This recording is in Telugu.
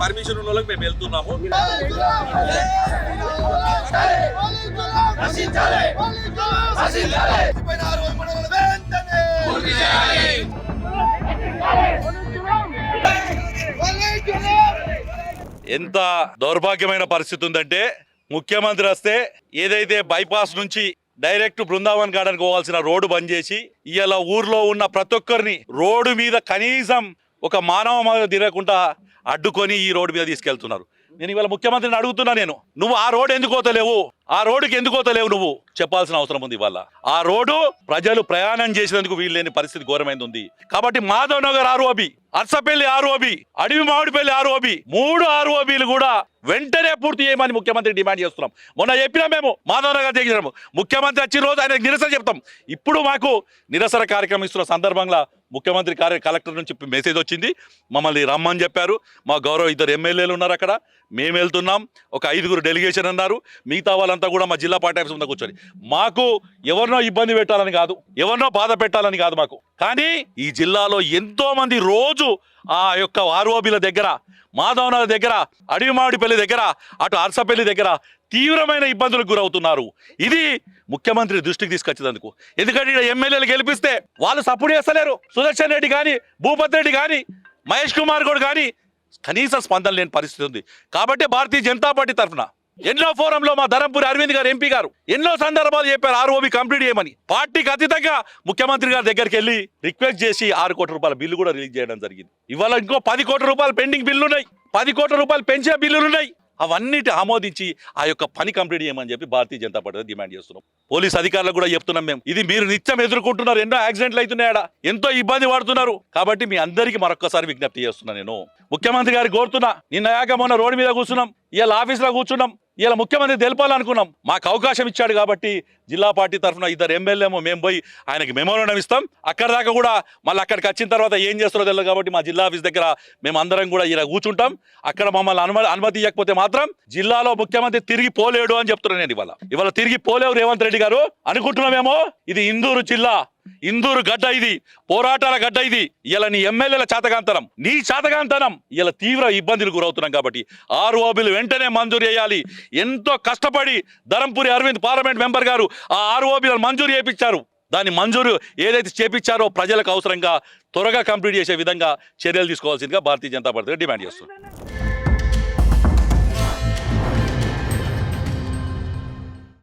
పర్మిషన్ ఉన్న వాళ్ళకి మేము వెళ్తున్నాము. ఎంత దౌర్భాగ్యమైన పరిస్థితి ఉందంటే ముఖ్యమంత్రి వస్తే ఏదైతే బైపాస్ నుంచి డైరెక్ట్ బృందావన్ గార్డెన్ పోవాల్సిన రోడ్డు బంద్ చేసి ఇవాళ ఊర్లో ఉన్న ప్రతి ఒక్కరిని రోడ్డు మీద కనీసం ఒక మానవ తిరగకుండా అడ్డుకొని ఈ రోడ్డు మీద తీసుకెళ్తున్నారు. నేను ఇవాళ ముఖ్యమంత్రిని అడుగుతున్నా, నువ్వు ఆ రోడ్డు ఎందుకు పోతలేవు, ఆ రోడ్డుకి ఎందుకు పోతలేవు నువ్వు చెప్పాల్సిన అవసరం ఉంది. ఇవాళ ఆ రోడ్డు ప్రజలు ప్రయాణం చేసేందుకు వీల్లేని పరిస్థితి ఘోరమైంది ఉంది. కాబట్టి మాధవ్ నగర్ ఆర్ఓబి, అర్సపల్లి ఆర్ఓబి, అడవి మామిడిపల్లి ఆర్ఓబి, 3 ఆర్ఓబిలు కూడా వెంటనే పూర్తి చేయమని ముఖ్యమంత్రి డిమాండ్ చేస్తున్నాం. మొన్న చెప్పినా మేము మాధవ్ నగర్ తెగినాము, ముఖ్యమంత్రి వచ్చిన రోజు ఆయన నిరసన చెప్తాం. ఇప్పుడు మాకు నిరసన కార్యక్రమం ఇస్తున్న సందర్భంగా ముఖ్యమంత్రి కలెక్టర్ నుంచి మెసేజ్ వచ్చింది, మమ్మల్ని రమ్మని చెప్పారు. మా గౌరవ 2 ఎమ్మెల్యేలు ఉన్నారు అక్కడ, మేము వెళ్తున్నాం. ఒక 5గురు డెలిగేషన్ అన్నారు. మిగతా వాళ్ళంతా కూడా మా జిల్లా పార్టీ ఆఫీస్ ముందు కూర్చొని, మాకు ఎవరినో ఇబ్బంది పెట్టాలని కాదు, ఎవరినో బాధ పెట్టాలని కాదు మాకు. కానీ ఈ జిల్లాలో ఎంతో మంది రోజు ఆ యొక్క ఆర్ఓబిల దగ్గర, మాధవనగర్ దగ్గర, అడవి మామిడిపల్లి దగ్గర, అటు అర్సపల్లి దగ్గర తీవ్రమైన ఇబ్బందులకు గురవుతున్నారు. ఇది ముఖ్యమంత్రి దృష్టికి తీసుకొచ్చేందుకు. ఎందుకంటే ఇక్కడ ఎమ్మెల్యేలు గెలిపిస్తే వాళ్ళు సపోర్ట్ చేస్తలేరు. సుదర్శన్ రెడ్డి కానీ, భూపత్ రెడ్డి కానీ, మహేష్ కుమార్ గౌడ్ కానీ కనీస స్పందన లేని పరిస్థితి ఉంది. కాబట్టి భారతీయ జనతా పార్టీ తరఫున ఎన్నో ఫోరంలో మా ధరంపూరి అరవింద్ గారు ఎంపీ గారు ఎన్నో సందర్భాలు చెప్పారు ఆర్ఓబి కంప్లీట్ చేయమని. పార్టీకి అతీతంగా ముఖ్యమంత్రి గారి దగ్గరికి వెళ్ళి రిక్వెస్ట్ చేసి 6 కోట్ల రూపాయల బిల్లు కూడా రిలీజ్ చేయడం జరిగింది. ఇవాళ ఇంకో 10 కోట్ల రూపాయలు పెండింగ్ బిల్లు ఉన్నాయి, 10 కోట్ల రూపాయలు పెంచే బిల్లులు ఉన్నాయి. అవన్నిటి ఆమోదించి ఆ యొక్క పని కంప్లీట్ చేయమని చెప్పి భారతీయ జనతా పార్టీ డిమాండ్ చేస్తున్నాం. పోలీస్ అధికారులకు కూడా చెప్తున్నాం మేము, ఇది మీరు నిత్యం ఎదుర్కొంటున్నారు, ఎన్నో యాక్సిడెంట్లు అవుతున్నాయా, ఎంతో ఇబ్బంది పడుతున్నారు. కాబట్టి మీ అందరికీ మరొక్కసారి విజ్ఞప్తి చేస్తున్నా. నేను ముఖ్యమంత్రి గారికి కోరుతున్నా, నిన్న మొన్న రోడ్డు మీద కూర్చున్నాం, ఇవాళ ఆఫీస్లో కూర్చున్నాం, ఇలా ముఖ్యమంత్రి తెలపాలనుకున్నాం. మాకు అవకాశం ఇచ్చాడు కాబట్టి జిల్లా పార్టీ తరఫున 2 ఎమ్మెల్యేమో మేము పోయి ఆయనకి మెమోరాండం ఇస్తాం. అక్కడ దాకా కూడా మళ్ళీ అక్కడికి వచ్చిన తర్వాత ఏం చేస్తారో తెలియదు కాబట్టి మా జిల్లా ఆఫీస్ దగ్గర మేము అందరం కూడా ఇలా కూర్చుంటాం. అక్కడ మమ్మల్ని అనుమతి ఇవ్వకపోతే మాత్రం జిల్లాలో ముఖ్యమంత్రి తిరిగి పోలేడు అని చెప్తున్నాను. నేను ఇవాళ తిరిగి పోలేవు రేవంత్ రెడ్డి గారు అనుకుంటున్నామేమో. ఇది ఇందూరు జిల్లా, ఇందూరు గడ్డ, ఇది పోరాటాల గడ్డ. ఇది ఇలా నీ ఎమ్మెల్యేల చేతగాంతనం, నీ చేతగాంతనం ఇలా తీవ్ర ఇబ్బందులు గురవుతున్నాం. కాబట్టి ఆర్ఓబిలు వెంటనే మంజూరు చేయాలి. ఎంతో కష్టపడి ధరంపూరి అరవింద్ పార్లమెంట్ మెంబర్ గారు ఆ ఆర్ఓబిలను మంజూరు చేయించారు. దాన్ని మంజూరు ఏదైతే చేపించారో ప్రజలకు అవసరంగా త్వరగా కంప్లీట్ చేసే విధంగా చర్యలు తీసుకోవాల్సిందిగా భారతీయ జనతా పార్టీ డిమాండ్ చేస్తుంది.